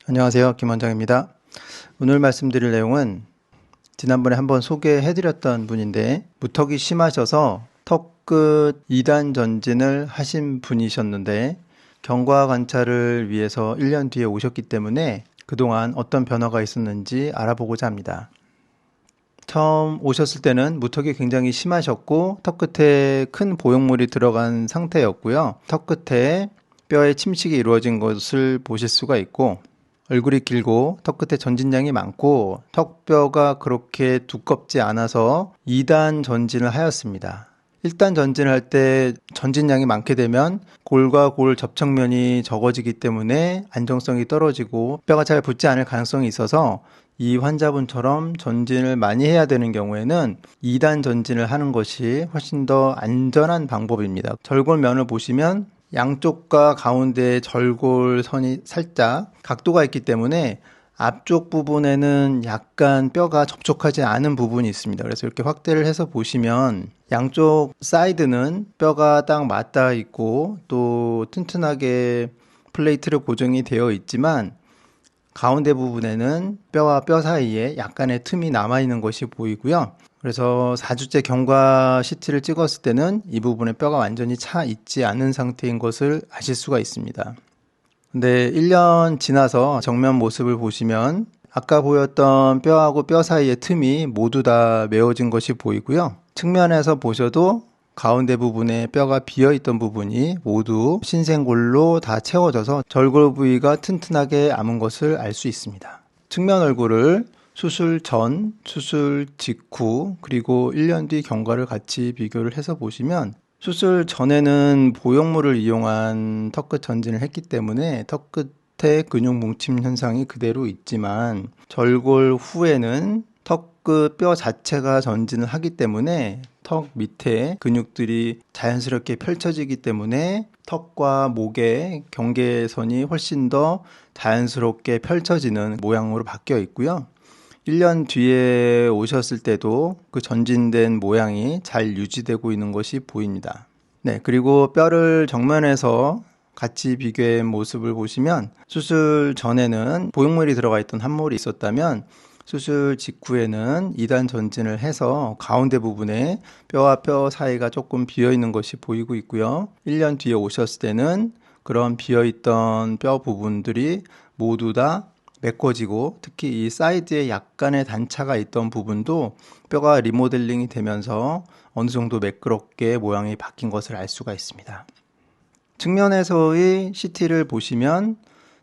안녕하세요. 김 원장입니다. 오늘 말씀드릴 내용은 지난번에 한번 소개해드렸던 분인데 무턱이 심하셔서 턱끝 2단 전진을 하신 분이셨는데 경과 관찰을 위해서 1년 뒤에 오셨기 때문에 그동안 어떤 변화가 있었는지 알아보고자 합니다. 처음 오셨을 때는 무턱이 굉장히 심하셨고 턱끝에 큰 보형물이 들어간 상태였고요. 턱끝에 뼈에 침식이 이루어진 것을 보실 수가 있고 얼굴이 길고 턱끝에 전진량이 많고 턱뼈가 그렇게 두껍지 않아서 2단 전진을 하였습니다. 1단 전진을 할 때 전진량이 많게 되면 골과 골 접촉면이 적어지기 때문에 안정성이 떨어지고 뼈가 잘 붙지 않을 가능성이 있어서 이 환자분처럼 전진을 많이 해야 되는 경우에는 2단 전진을 하는 것이 훨씬 더 안전한 방법입니다. 절골면을 보시면 양쪽과 가운데 절골선이 살짝 각도가 있기 때문에 앞쪽 부분에는 약간 뼈가 접촉하지 않은 부분이 있습니다. 그래서 이렇게 확대를 해서 보시면 양쪽 사이드는 뼈가 딱 맞닿아 있고 또 튼튼하게 플레이트로 고정이 되어 있지만 가운데 부분에는 뼈와 뼈 사이에 약간의 틈이 남아있는 것이 보이고요. 그래서 4주째 경과 CT를 찍었을 때는 이 부분에 뼈가 완전히 차 있지 않은 상태인 것을 아실 수가 있습니다. 근데 1년 지나서 정면 모습을 보시면 아까 보였던 뼈하고 뼈 사이의 틈이 모두 다 메워진 것이 보이고요. 측면에서 보셔도 가운데 부분에 뼈가 비어있던 부분이 모두 신생골로 다 채워져서 절골 부위가 튼튼하게 남은 것을 알 수 있습니다. 측면 얼굴을 수술 전, 수술 직후, 그리고 1년 뒤 경과를 같이 비교를 해서 보시면 수술 전에는 보형물을 이용한 턱끝 전진을 했기 때문에 턱끝에 근육 뭉침 현상이 그대로 있지만 절골 후에는 턱끝 뼈 자체가 전진을 하기 때문에 턱 밑에 근육들이 자연스럽게 펼쳐지기 때문에 턱과 목의 경계선이 훨씬 더 자연스럽게 펼쳐지는 모양으로 바뀌어 있고요. 1년 뒤에 오셨을 때도 그 전진된 모양이 잘 유지되고 있는 것이 보입니다. 네, 그리고 뼈를 정면에서 같이 비교해 모습을 보시면 수술 전에는 보형물이 들어가 있던 함몰이 있었다면 수술 직후에는 2단 전진을 해서 가운데 부분에 뼈와 뼈 사이가 조금 비어있는 것이 보이고 있고요. 1년 뒤에 오셨을 때는 그런 비어있던 뼈 부분들이 모두 다 메꿔지고 특히 이 사이드에 약간의 단차가 있던 부분도 뼈가 리모델링이 되면서 어느 정도 매끄럽게 모양이 바뀐 것을 알 수가 있습니다. 측면에서의 CT를 보시면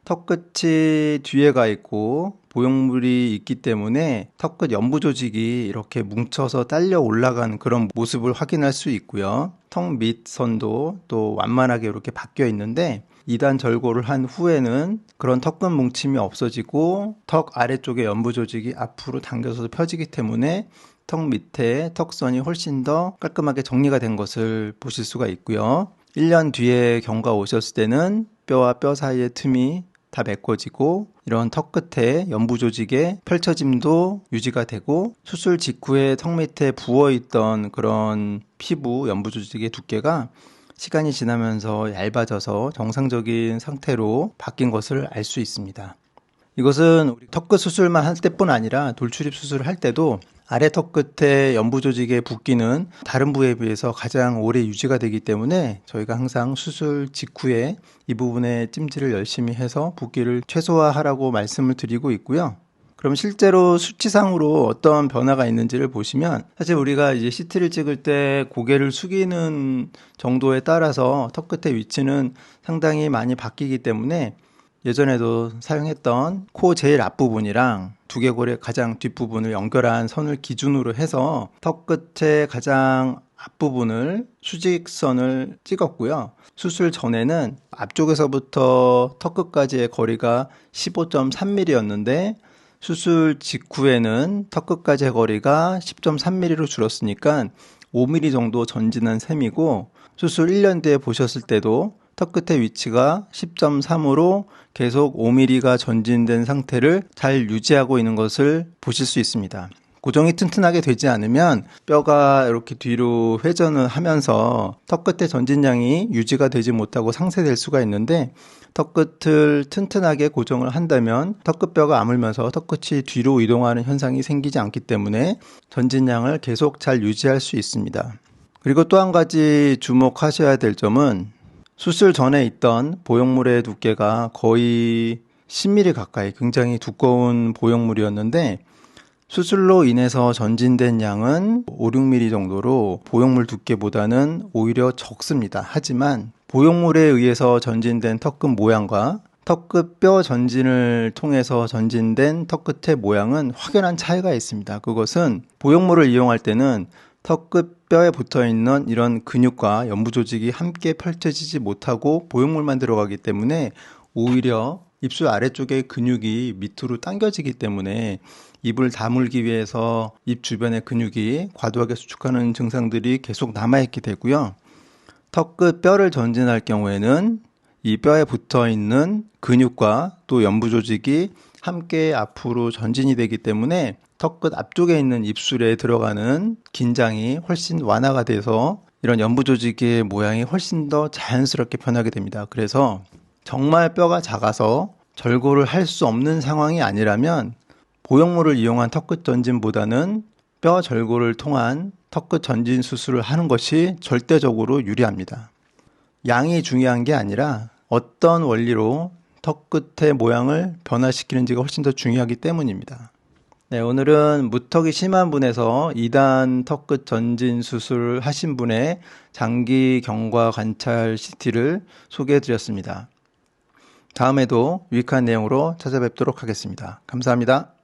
턱끝이 뒤에 가 있고 보형물이 있기 때문에 턱끝 연부 조직이 이렇게 뭉쳐서 딸려 올라간 그런 모습을 확인할 수 있고요. 턱 밑선도 또 완만하게 이렇게 바뀌어 있는데 2단 절골을 한 후에는 그런 턱끝 뭉침이 없어지고 턱 아래쪽의 연부 조직이 앞으로 당겨서 펴지기 때문에 턱 밑에 턱선이 훨씬 더 깔끔하게 정리가 된 것을 보실 수가 있고요. 1년 뒤에 경과 오셨을 때는 뼈와 뼈 사이의 틈이 다 메꿔지고 이런 턱 끝에 연부 조직의 펼쳐짐도 유지가 되고 수술 직후에 턱 밑에 부어있던 그런 피부 연부 조직의 두께가 시간이 지나면서 얇아져서 정상적인 상태로 바뀐 것을 알 수 있습니다. 이것은 우리 턱끝 수술만 할 때뿐 아니라 돌출입 수술을 할 때도 아래 턱 끝에 연부 조직의 붓기는 다른 부위에 비해서 가장 오래 유지가 되기 때문에 저희가 항상 수술 직후에 이 부분에 찜질을 열심히 해서 붓기를 최소화하라고 말씀을 드리고 있고요. 그럼 실제로 수치상으로 어떤 변화가 있는지를 보시면 사실 우리가 이제 CT를 찍을 때 고개를 숙이는 정도에 따라서 턱 끝의 위치는 상당히 많이 바뀌기 때문에 예전에도 사용했던 코 제일 앞부분이랑 두개골의 가장 뒷부분을 연결한 선을 기준으로 해서 턱 끝의 가장 앞부분을 수직선을 찍었고요. 수술 전에는 앞쪽에서부터 턱 끝까지의 거리가 15.3mm였는데 수술 직후에는 턱 끝까지의 거리가 10.3mm로 줄었으니까 5mm 정도 전진한 셈이고 수술 1년 뒤에 보셨을 때도 턱 끝의 위치가 10.3으로 계속 5mm가 전진된 상태를 잘 유지하고 있는 것을 보실 수 있습니다. 고정이 튼튼하게 되지 않으면 뼈가 이렇게 뒤로 회전을 하면서 턱 끝의 전진량이 유지가 되지 못하고 상쇄될 수가 있는데, 턱 끝을 튼튼하게 고정을 한다면 턱 끝뼈가 아물면서 턱 끝이 뒤로 이동하는 현상이 생기지 않기 때문에 전진량을 계속 잘 유지할 수 있습니다. 그리고 또 한 가지 주목하셔야 될 점은, 수술 전에 있던 보형물의 두께가 거의 10mm 가까이 굉장히 두꺼운 보형물이었는데, 수술로 인해서 전진된 양은 5, 6mm 정도로 보형물 두께보다는 오히려 적습니다. 하지만 보형물에 의해서 전진된 턱끝 모양과 턱끝 뼈 전진을 통해서 전진된 턱끝의 모양은 확연한 차이가 있습니다. 그것은 보형물을 이용할 때는 턱끝 뼈에 붙어 있는 이런 근육과 연부 조직이 함께 펼쳐지지 못하고 보형물만 들어가기 때문에 오히려 입술 아래쪽의 근육이 밑으로 당겨지기 때문에 입을 다물기 위해서 입 주변의 근육이 과도하게 수축하는 증상들이 계속 남아있게 되고요. 턱끝 뼈를 전진할 경우에는 이 뼈에 붙어 있는 근육과 또 연부 조직이 함께 앞으로 전진이 되기 때문에 턱끝 앞쪽에 있는 입술에 들어가는 긴장이 훨씬 완화가 돼서 이런 연부 조직의 모양이 훨씬 더 자연스럽게 변하게 됩니다. 그래서 정말 뼈가 작아서 절골을 할 수 없는 상황이 아니라면 보형물을 이용한 턱끝 전진보다는 뼈 절골을 통한 턱끝 전진 수술을 하는 것이 절대적으로 유리합니다. 양이 중요한 게 아니라 어떤 원리로 턱끝의 모양을 변화시키는지가 훨씬 더 중요하기 때문입니다. 네, 오늘은 무턱이 심한 분에서 2단 턱끝 전진 수술을 하신 분의 장기 경과 관찰 CT를 소개해 드렸습니다. 다음에도 유익한 내용으로 찾아뵙도록 하겠습니다. 감사합니다.